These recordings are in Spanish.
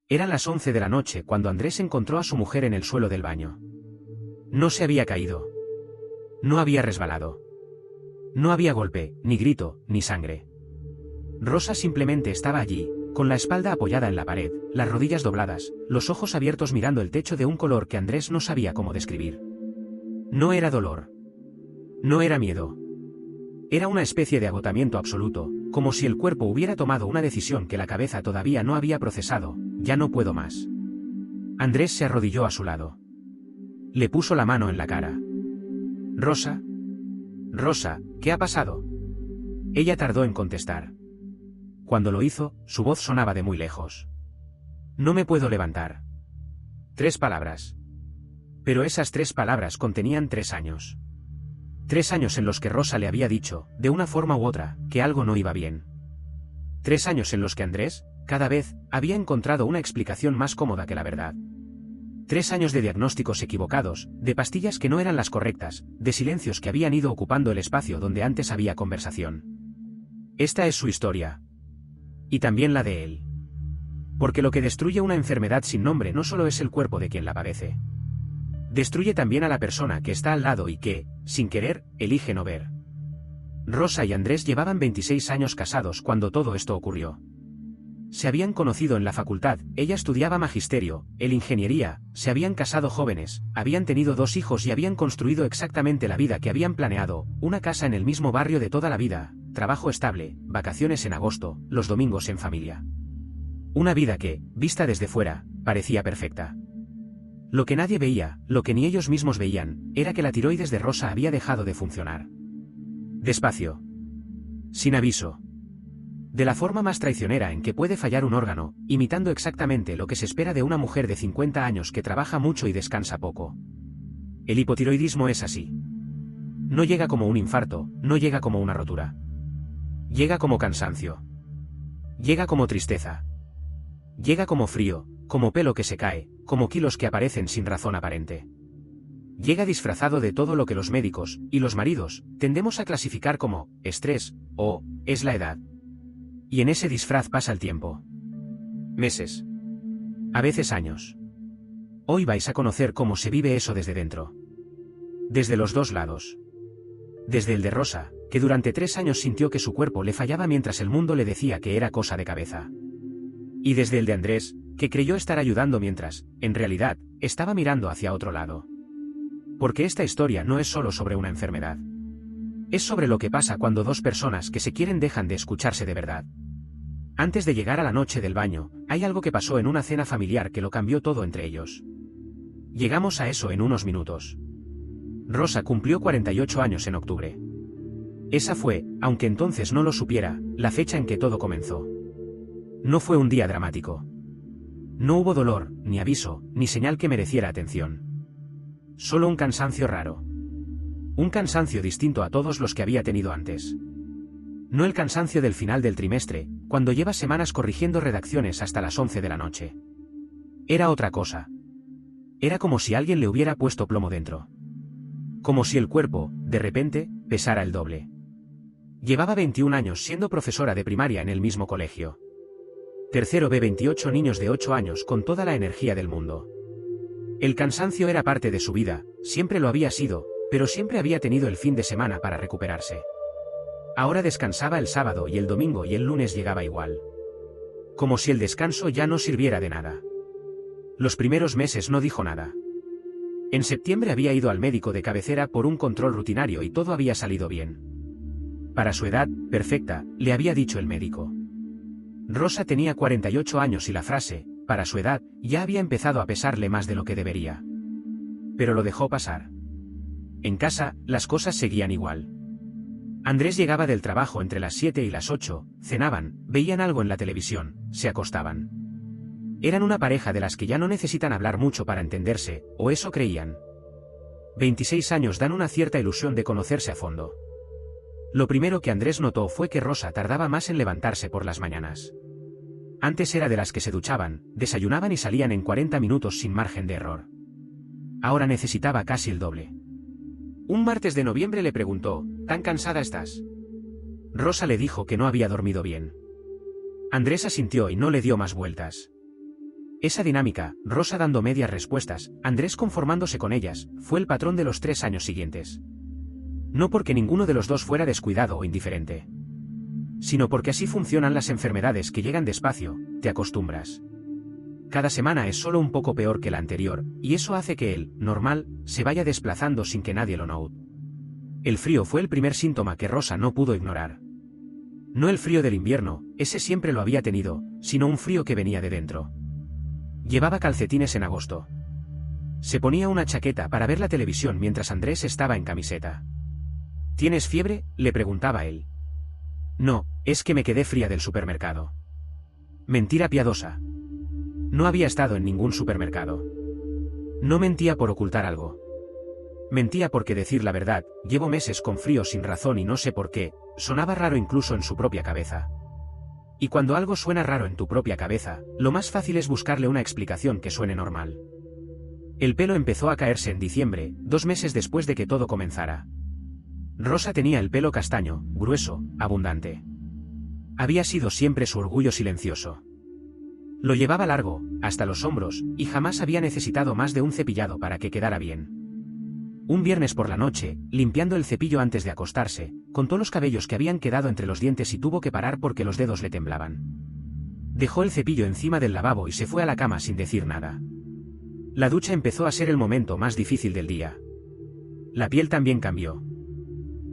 Eran las 11 de la noche cuando Andrés encontró a su mujer en el suelo del baño. No se había caído. No había resbalado. No había golpe, ni grito, ni sangre. Rosa simplemente estaba allí, con la espalda apoyada en la pared, las rodillas dobladas, los ojos abiertos mirando el techo de un color que Andrés no sabía cómo describir. No era dolor. No era miedo. Era una especie de agotamiento absoluto, como si el cuerpo hubiera tomado una decisión que la cabeza todavía no había procesado. Ya no puedo más. Andrés se arrodilló a su lado. Le puso la mano en la cara. Rosa. Rosa, ¿qué ha pasado? Ella tardó en contestar. Cuando lo hizo, su voz sonaba de muy lejos. No me puedo levantar. 3 palabras. Pero esas 3 palabras contenían 3 años. 3 años en los que Rosa le había dicho, de una forma u otra, que algo no iba bien. 3 años en los que Andrés, cada vez, había encontrado una explicación más cómoda que la verdad. 3 años de diagnósticos equivocados, de pastillas que no eran las correctas, de silencios que habían ido ocupando el espacio donde antes había conversación. Esta es su historia. Y también la de él. Porque lo que destruye una enfermedad sin nombre no solo es el cuerpo de quien la padece. Destruye también a la persona que está al lado y que, sin querer, elige no ver. Rosa y Andrés llevaban 26 años casados cuando todo esto ocurrió. Se habían conocido en la facultad, ella estudiaba magisterio, él ingeniería, se habían casado jóvenes, habían tenido 2 hijos y habían construido exactamente la vida que habían planeado, una casa en el mismo barrio de toda la vida, trabajo estable, vacaciones en agosto, los domingos en familia. Una vida que, vista desde fuera, parecía perfecta. Lo que nadie veía, lo que ni ellos mismos veían, era que la tiroides de Rosa había dejado de funcionar. Despacio. Sin aviso. De la forma más traicionera en que puede fallar un órgano, imitando exactamente lo que se espera de una mujer de 50 años que trabaja mucho y descansa poco. El hipotiroidismo es así. No llega como un infarto, no llega como una rotura. Llega como cansancio. Llega como tristeza. Llega como frío, como pelo que se cae, como kilos que aparecen sin razón aparente. Llega disfrazado de todo lo que los médicos, y los maridos, tendemos a clasificar como estrés, o es la edad. Y en ese disfraz pasa el tiempo. Meses. A veces años. Hoy vais a conocer cómo se vive eso desde dentro. Desde los 2 lados. Desde el de Rosa, que durante 3 años sintió que su cuerpo le fallaba mientras el mundo le decía que era cosa de cabeza. Y desde el de Andrés, que creyó estar ayudando mientras, en realidad, estaba mirando hacia otro lado. Porque esta historia no es solo sobre una enfermedad. Es sobre lo que pasa cuando 2 personas que se quieren dejan de escucharse de verdad. Antes de llegar a la noche del baño, hay algo que pasó en una cena familiar que lo cambió todo entre ellos. Llegamos a eso en unos minutos. Rosa cumplió 48 años en octubre. Esa fue, aunque entonces no lo supiera, la fecha en que todo comenzó. No fue un día dramático. No hubo dolor, ni aviso, ni señal que mereciera atención. Solo un cansancio raro. Un cansancio distinto a todos los que había tenido antes. No el cansancio del final del trimestre, cuando lleva semanas corrigiendo redacciones hasta las 11 de la noche. Era otra cosa. Era como si alguien le hubiera puesto plomo dentro. Como si el cuerpo, de repente, pesara el doble. Llevaba 21 años siendo profesora de primaria en el mismo colegio. Tercero B, 28 niños de 8 años con toda la energía del mundo. El cansancio era parte de su vida, siempre lo había sido, pero siempre había tenido el fin de semana para recuperarse. Ahora descansaba el sábado y el domingo y el lunes llegaba igual. Como si el descanso ya no sirviera de nada. Los primeros meses no dijo nada. En septiembre había ido al médico de cabecera por un control rutinario y todo había salido bien. Para su edad, perfecta, le había dicho el médico. Rosa tenía 48 años y la frase, para su edad, ya había empezado a pesarle más de lo que debería. Pero lo dejó pasar. En casa, las cosas seguían igual. Andrés llegaba del trabajo entre las 7 y las 8, cenaban, veían algo en la televisión, se acostaban. Eran una pareja de las que ya no necesitan hablar mucho para entenderse, o eso creían. 26 años dan una cierta ilusión de conocerse a fondo. Lo primero que Andrés notó fue que Rosa tardaba más en levantarse por las mañanas. Antes era de las que se duchaban, desayunaban y salían en 40 minutos sin margen de error. Ahora necesitaba casi el doble. Un martes de noviembre le preguntó, ¿tan cansada estás? Rosa le dijo que no había dormido bien. Andrés asintió y no le dio más vueltas. Esa dinámica, Rosa dando medias respuestas, Andrés conformándose con ellas, fue el patrón de los 3 años siguientes. No porque ninguno de los dos fuera descuidado o indiferente, sino porque así funcionan las enfermedades que llegan despacio, te acostumbras. Cada semana es solo un poco peor que la anterior, y eso hace que el normal se vaya desplazando sin que nadie lo note. El frío fue el primer síntoma que Rosa no pudo ignorar. No el frío del invierno, ese siempre lo había tenido, sino un frío que venía de dentro. Llevaba calcetines en agosto. Se ponía una chaqueta para ver la televisión mientras Andrés estaba en camiseta. ¿Tienes fiebre?, le preguntaba él. No, es que me quedé fría del supermercado. Mentira piadosa. No había estado en ningún supermercado. No mentía por ocultar algo. Mentía porque decir la verdad, llevo meses con frío sin razón y no sé por qué, sonaba raro incluso en su propia cabeza. Y cuando algo suena raro en tu propia cabeza, lo más fácil es buscarle una explicación que suene normal. El pelo empezó a caerse en diciembre, 2 meses después de que todo comenzara. Rosa tenía el pelo castaño, grueso, abundante. Había sido siempre su orgullo silencioso. Lo llevaba largo, hasta los hombros, y jamás había necesitado más de un cepillado para que quedara bien. Un viernes por la noche, limpiando el cepillo antes de acostarse, contó los cabellos que habían quedado entre los dientes y tuvo que parar porque los dedos le temblaban. Dejó el cepillo encima del lavabo y se fue a la cama sin decir nada. La ducha empezó a ser el momento más difícil del día. La piel también cambió.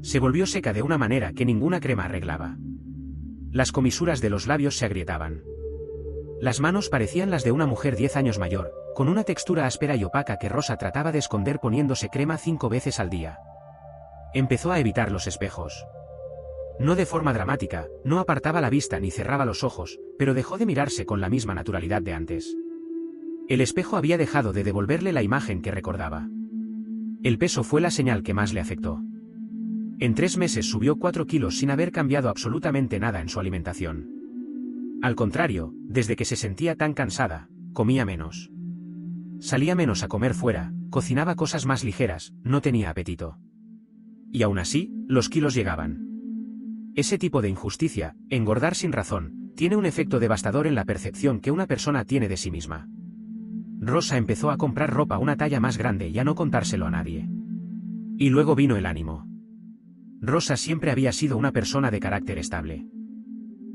Se volvió seca de una manera que ninguna crema arreglaba. Las comisuras de los labios se agrietaban. Las manos parecían las de una mujer 10 años mayor, con una textura áspera y opaca que Rosa trataba de esconder poniéndose crema 5 veces al día. Empezó a evitar los espejos. No de forma dramática, no apartaba la vista ni cerraba los ojos, pero dejó de mirarse con la misma naturalidad de antes. El espejo había dejado de devolverle la imagen que recordaba. El peso fue la señal que más le afectó. En 3 meses subió 4 kilos sin haber cambiado absolutamente nada en su alimentación. Al contrario, desde que se sentía tan cansada, comía menos. Salía menos a comer fuera, cocinaba cosas más ligeras, no tenía apetito. Y aún así, los kilos llegaban. Ese tipo de injusticia, engordar sin razón, tiene un efecto devastador en la percepción que una persona tiene de sí misma. Rosa empezó a comprar ropa una talla más grande y a no contárselo a nadie. Y luego vino el ánimo. Rosa siempre había sido una persona de carácter estable.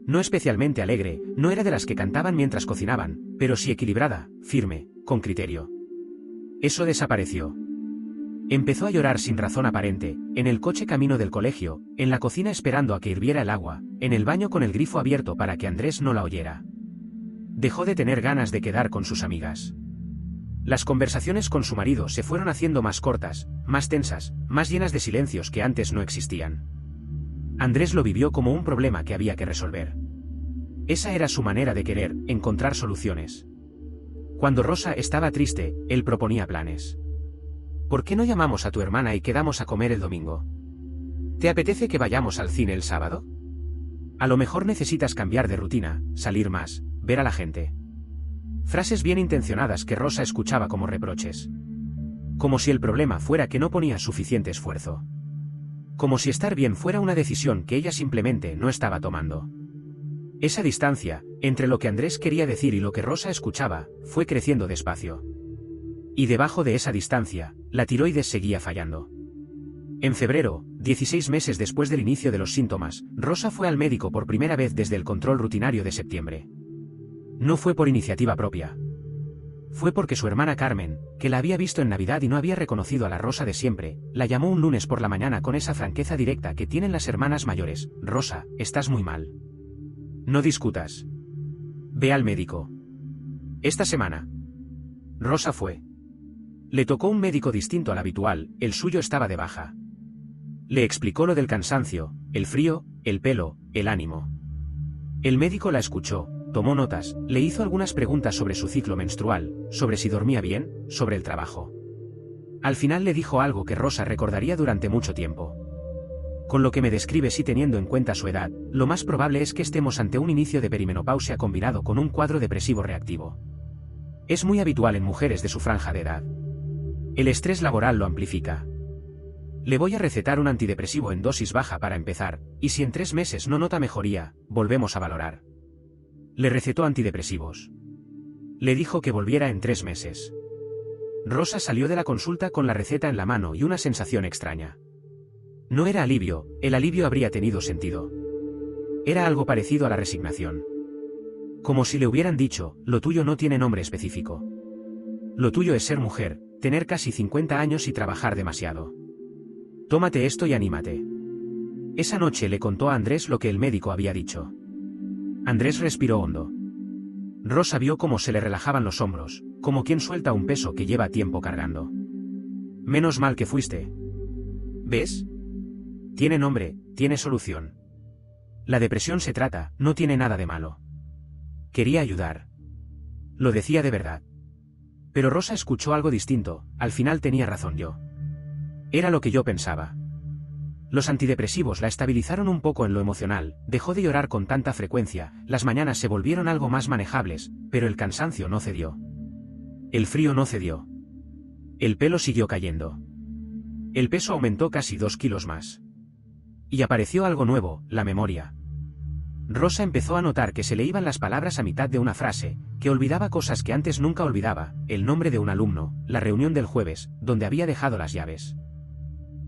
No especialmente alegre, no era de las que cantaban mientras cocinaban, pero sí equilibrada, firme, con criterio. Eso desapareció. Empezó a llorar sin razón aparente, en el coche camino del colegio, en la cocina esperando a que hirviera el agua, en el baño con el grifo abierto para que Andrés no la oyera. Dejó de tener ganas de quedar con sus amigas. Las conversaciones con su marido se fueron haciendo más cortas, más tensas, más llenas de silencios que antes no existían. Andrés lo vivió como un problema que había que resolver. Esa era su manera de querer, encontrar soluciones. Cuando Rosa estaba triste, él proponía planes. ¿Por qué no llamamos a tu hermana y quedamos a comer el domingo? ¿Te apetece que vayamos al cine el sábado? A lo mejor necesitas cambiar de rutina, salir más, ver a la gente. Frases bien intencionadas que Rosa escuchaba como reproches. Como si el problema fuera que no ponía suficiente esfuerzo. Como si estar bien fuera una decisión que ella simplemente no estaba tomando. Esa distancia, entre lo que Andrés quería decir y lo que Rosa escuchaba, fue creciendo despacio. Y debajo de esa distancia, la tiroides seguía fallando. En febrero, 16 meses después del inicio de los síntomas, Rosa fue al médico por primera vez desde el control rutinario de septiembre. No fue por iniciativa propia. Fue porque su hermana Carmen, que la había visto en Navidad y no había reconocido a la Rosa de siempre, la llamó un lunes por la mañana con esa franqueza directa que tienen las hermanas mayores. Rosa, estás muy mal. No discutas. Ve al médico. Esta semana. Rosa fue. Le tocó un médico distinto al habitual, el suyo estaba de baja. Le explicó lo del cansancio, el frío, el pelo, el ánimo. El médico la escuchó, tomó notas, le hizo algunas preguntas sobre su ciclo menstrual, sobre si dormía bien, sobre el trabajo. Al final le dijo algo que Rosa recordaría durante mucho tiempo. Con lo que me describes y teniendo en cuenta su edad, lo más probable es que estemos ante un inicio de perimenopausia combinado con un cuadro depresivo reactivo. Es muy habitual en mujeres de su franja de edad. El estrés laboral lo amplifica. Le voy a recetar un antidepresivo en dosis baja para empezar, y si en 3 meses no nota mejoría, volvemos a valorar. Le recetó antidepresivos. Le dijo que volviera en 3 meses. Rosa salió de la consulta con la receta en la mano y una sensación extraña. No era alivio, el alivio habría tenido sentido. Era algo parecido a la resignación. Como si le hubieran dicho, lo tuyo no tiene nombre específico. Lo tuyo es ser mujer, tener casi 50 años y trabajar demasiado. Tómate esto y anímate. Esa noche le contó a Andrés lo que el médico había dicho. Andrés respiró hondo. Rosa vio cómo se le relajaban los hombros, como quien suelta un peso que lleva tiempo cargando. Menos mal que fuiste. ¿Ves? Tiene nombre, tiene solución. La depresión se trata, no tiene nada de malo. Quería ayudar. Lo decía de verdad. Pero Rosa escuchó algo distinto, al final tenía razón yo. Era lo que yo pensaba. Los antidepresivos la estabilizaron un poco en lo emocional, dejó de llorar con tanta frecuencia, las mañanas se volvieron algo más manejables, pero el cansancio no cedió. El frío no cedió. El pelo siguió cayendo. El peso aumentó casi 2 kilos más. Y apareció algo nuevo, la memoria. Rosa empezó a notar que se le iban las palabras a mitad de una frase, que olvidaba cosas que antes nunca olvidaba, el nombre de un alumno, la reunión del jueves, donde había dejado las llaves.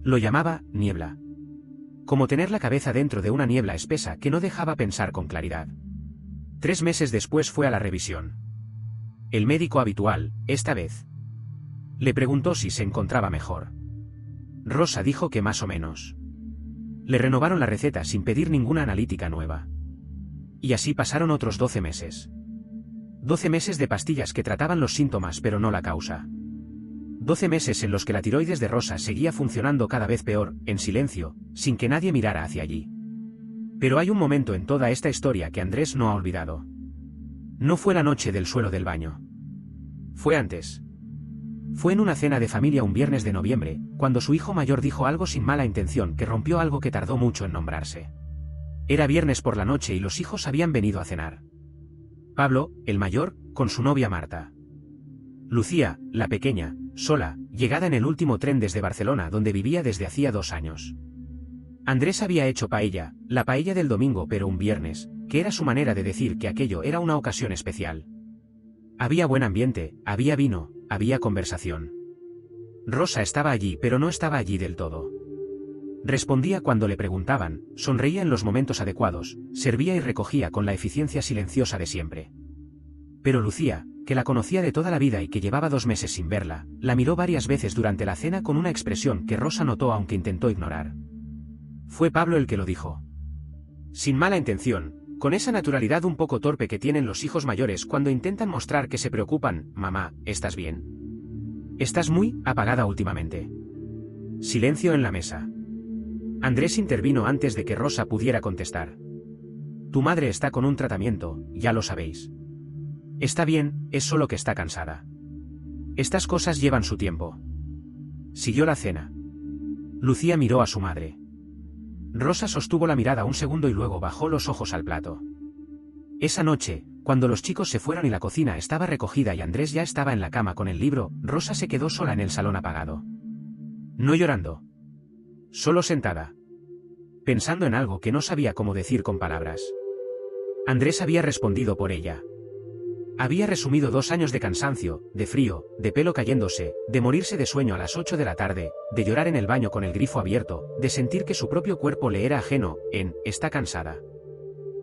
Lo llamaba niebla. Como tener la cabeza dentro de una niebla espesa que no dejaba pensar con claridad. 3 meses después fue a la revisión. El médico habitual, esta vez. Le preguntó si se encontraba mejor. Rosa dijo que más o menos. Le renovaron la receta sin pedir ninguna analítica nueva. Y así pasaron otros 12 meses. 12 meses de pastillas que trataban los síntomas pero no la causa. 12 meses en los que la tiroides de Rosa seguía funcionando cada vez peor, en silencio, sin que nadie mirara hacia allí. Pero hay un momento en toda esta historia que Andrés no ha olvidado. No fue la noche del suelo del baño. Fue antes. Fue en una cena de familia un viernes de noviembre, cuando su hijo mayor dijo algo sin mala intención que rompió algo que tardó mucho en nombrarse. Era viernes por la noche y los hijos habían venido a cenar. Pablo, el mayor, con su novia Marta. Lucía, la pequeña, sola, llegada en el último tren desde Barcelona donde vivía desde hacía 2 años. Andrés había hecho paella, la paella del domingo pero un viernes, que era su manera de decir que aquello era una ocasión especial. Había buen ambiente, había vino, había conversación. Rosa estaba allí pero no estaba allí del todo. Respondía cuando le preguntaban, sonreía en los momentos adecuados, servía y recogía con la eficiencia silenciosa de siempre. Pero Lucía, que la conocía de toda la vida y que llevaba 2 meses sin verla, la miró varias veces durante la cena con una expresión que Rosa notó aunque intentó ignorar. Fue Pablo el que lo dijo. Sin mala intención, con esa naturalidad un poco torpe que tienen los hijos mayores cuando intentan mostrar que se preocupan, mamá, ¿estás bien? Estás muy apagada últimamente. Silencio en la mesa. Andrés intervino antes de que Rosa pudiera contestar. Tu madre está con un tratamiento, ya lo sabéis. Está bien, es solo que está cansada. Estas cosas llevan su tiempo. Siguió la cena. Lucía miró a su madre. Rosa sostuvo la mirada un segundo y luego bajó los ojos al plato. Esa noche, cuando los chicos se fueron y la cocina estaba recogida y Andrés ya estaba en la cama con el libro, Rosa se quedó sola en el salón apagado. No llorando. Solo sentada. Pensando en algo que no sabía cómo decir con palabras. Andrés había respondido por ella. Había resumido 2 años de cansancio, de frío, de pelo cayéndose, de morirse de sueño a las 8 de la tarde, de llorar en el baño con el grifo abierto, de sentir que su propio cuerpo le era ajeno, está cansada.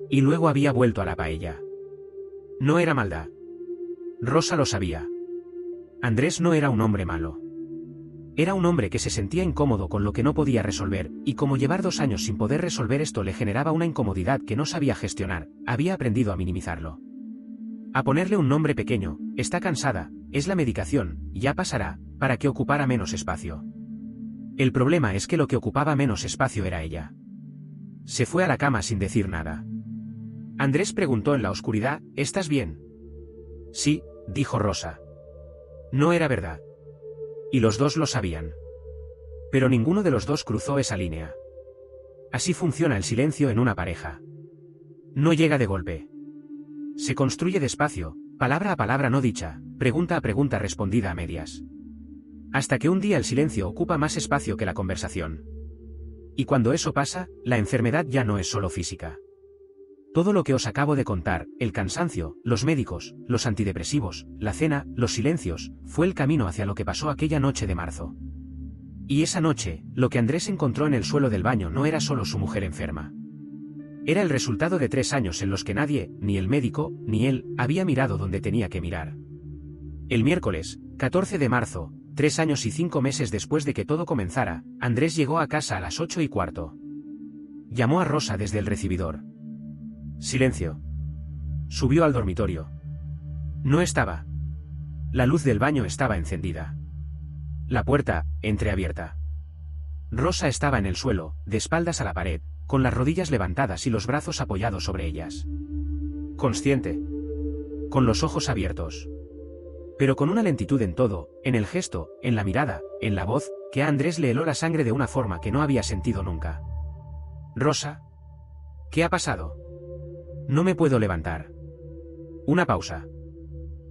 Y luego había vuelto a la paella. No era maldad. Rosa lo sabía. Andrés no era un hombre malo. Era un hombre que se sentía incómodo con lo que no podía resolver, y como llevar 2 años sin poder resolver esto le generaba una incomodidad que no sabía gestionar, había aprendido a minimizarlo. A ponerle un nombre pequeño, está cansada, es la medicación, ya pasará, para que ocupara menos espacio. El problema es que lo que ocupaba menos espacio era ella. Se fue a la cama sin decir nada. Andrés preguntó en la oscuridad, ¿estás bien? Sí, dijo Rosa. No era verdad. Y los dos lo sabían. Pero ninguno de los dos cruzó esa línea. Así funciona el silencio en una pareja. No llega de golpe. Se construye despacio, palabra a palabra no dicha, pregunta a pregunta respondida a medias. Hasta que un día el silencio ocupa más espacio que la conversación. Y cuando eso pasa, la enfermedad ya no es solo física. Todo lo que os acabo de contar, el cansancio, los médicos, los antidepresivos, la cena, los silencios, fue el camino hacia lo que pasó aquella noche de marzo. Y esa noche, lo que Andrés encontró en el suelo del baño no era solo su mujer enferma. Era el resultado de 3 años en los que nadie, ni el médico, ni él, había mirado donde tenía que mirar. El miércoles, 14 de marzo, 3 años y 5 meses después de que todo comenzara, Andrés llegó a casa a las 8:15. Llamó a Rosa desde el recibidor. Silencio. Subió al dormitorio. No estaba. La luz del baño estaba encendida. La puerta, entreabierta. Rosa estaba en el suelo, de espaldas a la pared, con las rodillas levantadas y los brazos apoyados sobre ellas. Consciente. Con los ojos abiertos. Pero con una lentitud en todo, en el gesto, en la mirada, en la voz, que a Andrés le heló la sangre de una forma que no había sentido nunca. Rosa. ¿Qué ha pasado? No me puedo levantar. Una pausa.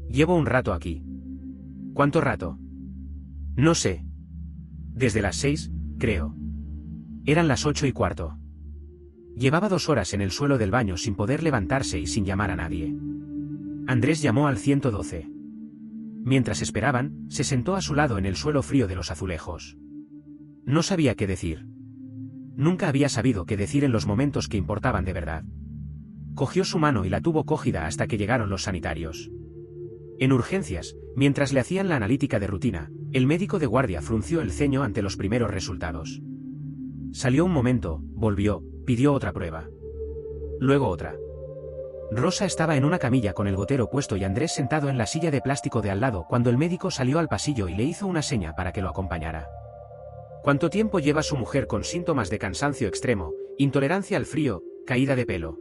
Llevo un rato aquí. ¿Cuánto rato? No sé. Desde las 6, creo. Eran las 8:15. Llevaba 2 horas en el suelo del baño sin poder levantarse y sin llamar a nadie. Andrés llamó al 112. Mientras esperaban, se sentó a su lado en el suelo frío de los azulejos. No sabía qué decir. Nunca había sabido qué decir en los momentos que importaban de verdad. Cogió su mano y la tuvo cógida hasta que llegaron los sanitarios. En urgencias, mientras le hacían la analítica de rutina, el médico de guardia frunció el ceño ante los primeros resultados. Salió un momento, volvió, pidió otra prueba. Luego otra. Rosa estaba en una camilla con el gotero puesto y Andrés sentado en la silla de plástico de al lado cuando el médico salió al pasillo y le hizo una seña para que lo acompañara. ¿Cuánto tiempo lleva su mujer con síntomas de cansancio extremo, intolerancia al frío, caída de pelo?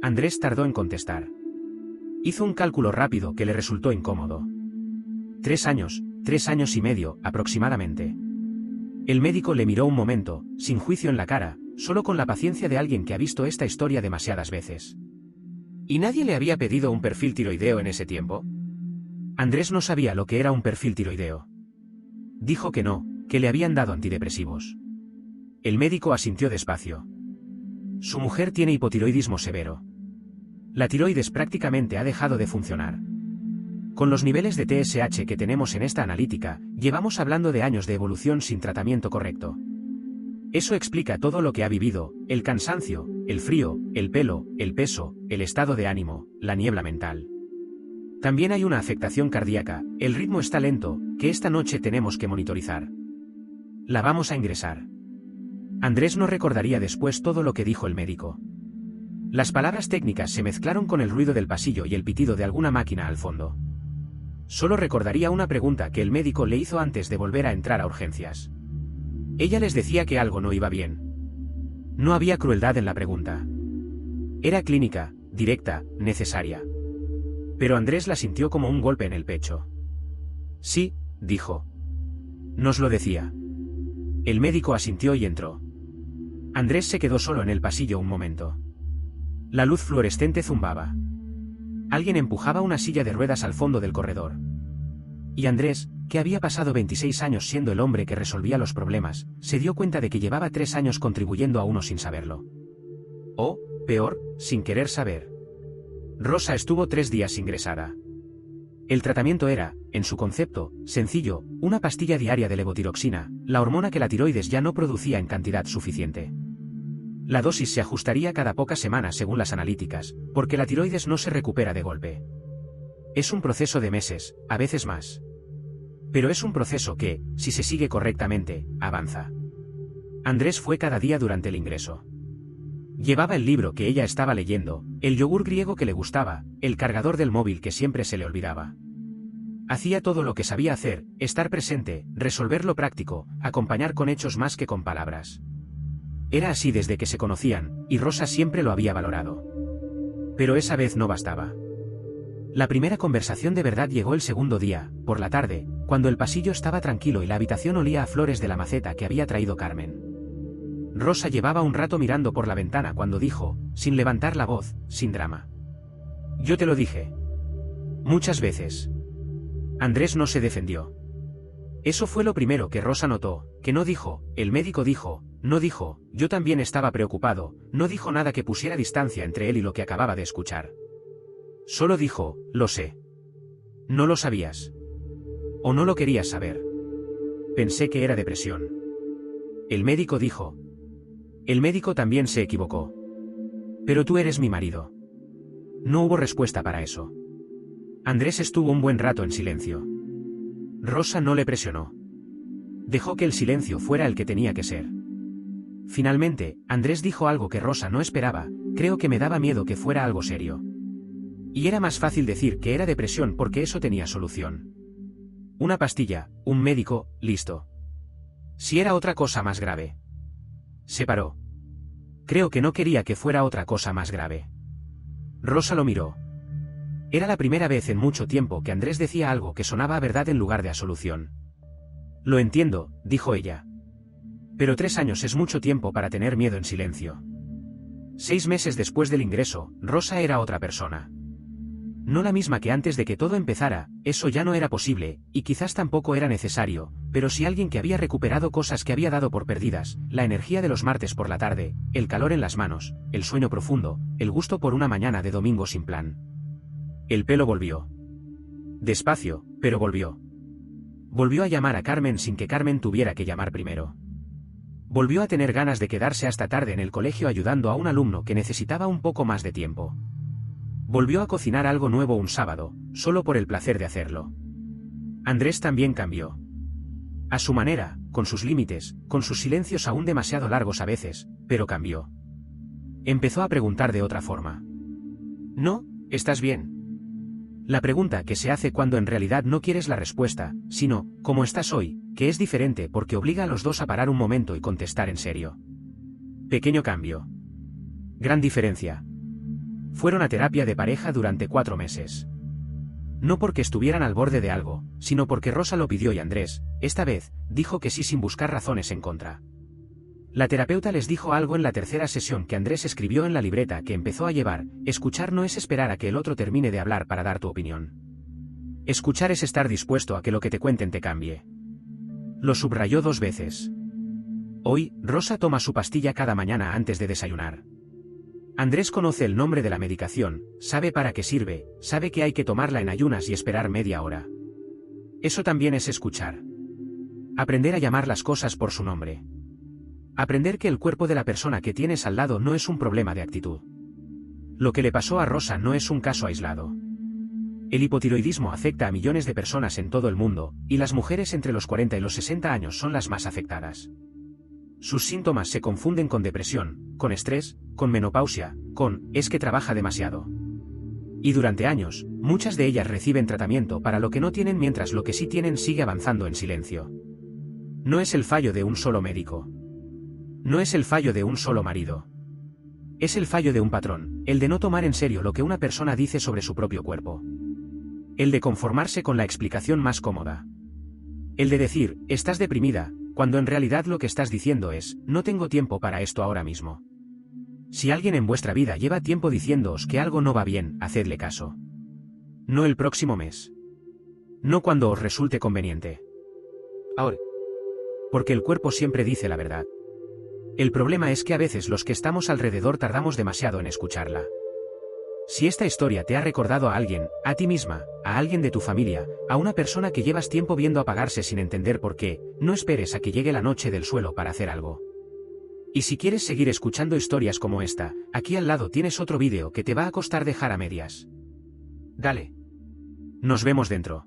Andrés tardó en contestar. Hizo un cálculo rápido que le resultó incómodo. 3 años, 3 años y medio, aproximadamente. El médico le miró un momento, sin juicio en la cara, solo con la paciencia de alguien que ha visto esta historia demasiadas veces. ¿Y nadie le había pedido un perfil tiroideo en ese tiempo? Andrés no sabía lo que era un perfil tiroideo. Dijo que no, que le habían dado antidepresivos. El médico asintió despacio. Su mujer tiene hipotiroidismo severo. La tiroides prácticamente ha dejado de funcionar. Con los niveles de TSH que tenemos en esta analítica, llevamos hablando de años de evolución sin tratamiento correcto. Eso explica todo lo que ha vivido, el cansancio, el frío, el pelo, el peso, el estado de ánimo, la niebla mental. También hay una afectación cardíaca, el ritmo está lento, que esta noche tenemos que monitorizar. La vamos a ingresar. Andrés no recordaría después todo lo que dijo el médico. Las palabras técnicas se mezclaron con el ruido del pasillo y el pitido de alguna máquina al fondo. Solo recordaría una pregunta que el médico le hizo antes de volver a entrar a urgencias. Ella les decía que algo no iba bien. No había crueldad en la pregunta. Era clínica, directa, necesaria. Pero Andrés la sintió como un golpe en el pecho. Sí, dijo. Nos lo decía. El médico asintió y entró. Andrés se quedó solo en el pasillo un momento. La luz fluorescente zumbaba. Alguien empujaba una silla de ruedas al fondo del corredor. Y Andrés, que había pasado 26 años siendo el hombre que resolvía los problemas, se dio cuenta de que llevaba 3 años contribuyendo a uno sin saberlo. O, peor, sin querer saber. Rosa estuvo 3 días ingresada. El tratamiento era, en su concepto, sencillo, una pastilla diaria de levotiroxina, la hormona que la tiroides ya no producía en cantidad suficiente. La dosis se ajustaría cada pocas semanas según las analíticas, porque la tiroides no se recupera de golpe. Es un proceso de meses, a veces más. Pero es un proceso que, si se sigue correctamente, avanza. Andrés fue cada día durante el ingreso. Llevaba el libro que ella estaba leyendo, el yogur griego que le gustaba, el cargador del móvil que siempre se le olvidaba. Hacía todo lo que sabía hacer, estar presente, resolver lo práctico, acompañar con hechos más que con palabras. Era así desde que se conocían, y Rosa siempre lo había valorado. Pero esa vez no bastaba. La primera conversación de verdad llegó el segundo día, por la tarde, cuando el pasillo estaba tranquilo y la habitación olía a flores de la maceta que había traído Carmen. Rosa llevaba un rato mirando por la ventana cuando dijo, sin levantar la voz, sin drama. Yo te lo dije. Muchas veces. Andrés no se defendió. Eso fue lo primero que Rosa notó, que no dijo, el médico dijo, no dijo, yo también estaba preocupado, no dijo nada que pusiera distancia entre él y lo que acababa de escuchar. Solo dijo, lo sé. No lo sabías. O no lo querías saber. Pensé que era depresión. El médico dijo. El médico también se equivocó. Pero tú eres mi marido. No hubo respuesta para eso. Andrés estuvo un buen rato en silencio. Rosa no le presionó. Dejó que el silencio fuera el que tenía que ser. Finalmente, Andrés dijo algo que Rosa no esperaba, creo que me daba miedo que fuera algo serio. Y era más fácil decir que era depresión porque eso tenía solución. Una pastilla, un médico, listo. Si era otra cosa más grave. Se paró. Creo que no quería que fuera otra cosa más grave. Rosa lo miró. Era la primera vez en mucho tiempo que Andrés decía algo que sonaba a verdad en lugar de a solución. Lo entiendo, dijo ella. Pero 3 años es mucho tiempo para tener miedo en silencio. 6 meses después del ingreso, Rosa era otra persona. No la misma que antes de que todo empezara, eso ya no era posible, y quizás tampoco era necesario, pero sí alguien que había recuperado cosas que había dado por perdidas, la energía de los martes por la tarde, el calor en las manos, el sueño profundo, el gusto por una mañana de domingo sin plan. El pelo volvió. Despacio, pero volvió. Volvió a llamar a Carmen sin que Carmen tuviera que llamar primero. Volvió a tener ganas de quedarse hasta tarde en el colegio ayudando a un alumno que necesitaba un poco más de tiempo. Volvió a cocinar algo nuevo un sábado, solo por el placer de hacerlo. Andrés también cambió. A su manera, con sus límites, con sus silencios aún demasiado largos a veces, pero cambió. Empezó a preguntar de otra forma. ¿No? ¿Estás bien? La pregunta que se hace cuando en realidad no quieres la respuesta, sino, ¿cómo estás hoy?, que es diferente porque obliga a los dos a parar un momento y contestar en serio. Pequeño cambio. Gran diferencia. Fueron a terapia de pareja durante 4 meses. No porque estuvieran al borde de algo, sino porque Rosa lo pidió y Andrés, esta vez, dijo que sí sin buscar razones en contra. La terapeuta les dijo algo en la tercera sesión que Andrés escribió en la libreta que empezó a llevar: escuchar no es esperar a que el otro termine de hablar para dar tu opinión. Escuchar es estar dispuesto a que lo que te cuenten te cambie. Lo subrayó 2 veces. Hoy, Rosa toma su pastilla cada mañana antes de desayunar. Andrés conoce el nombre de la medicación, sabe para qué sirve, sabe que hay que tomarla en ayunas y esperar media hora. Eso también es escuchar. Aprender a llamar las cosas por su nombre. Aprender que el cuerpo de la persona que tienes al lado no es un problema de actitud. Lo que le pasó a Rosa no es un caso aislado. El hipotiroidismo afecta a millones de personas en todo el mundo, y las mujeres entre los 40 y los 60 años son las más afectadas. Sus síntomas se confunden con depresión, con estrés, con menopausia, con «es que trabaja demasiado». Y durante años, muchas de ellas reciben tratamiento para lo que no tienen mientras lo que sí tienen sigue avanzando en silencio. No es el fallo de un solo médico. No es el fallo de un solo marido. Es el fallo de un patrón, el de no tomar en serio lo que una persona dice sobre su propio cuerpo. El de conformarse con la explicación más cómoda. El de decir, estás deprimida, cuando en realidad lo que estás diciendo es, no tengo tiempo para esto ahora mismo. Si alguien en vuestra vida lleva tiempo diciéndoos que algo no va bien, hacedle caso. No el próximo mes. No cuando os resulte conveniente. Ahora. Porque el cuerpo siempre dice la verdad. El problema es que a veces los que estamos alrededor tardamos demasiado en escucharla. Si esta historia te ha recordado a alguien, a ti misma, a alguien de tu familia, a una persona que llevas tiempo viendo apagarse sin entender por qué, no esperes a que llegue la noche del suelo para hacer algo. Y si quieres seguir escuchando historias como esta, aquí al lado tienes otro vídeo que te va a costar dejar a medias. Dale. Nos vemos dentro.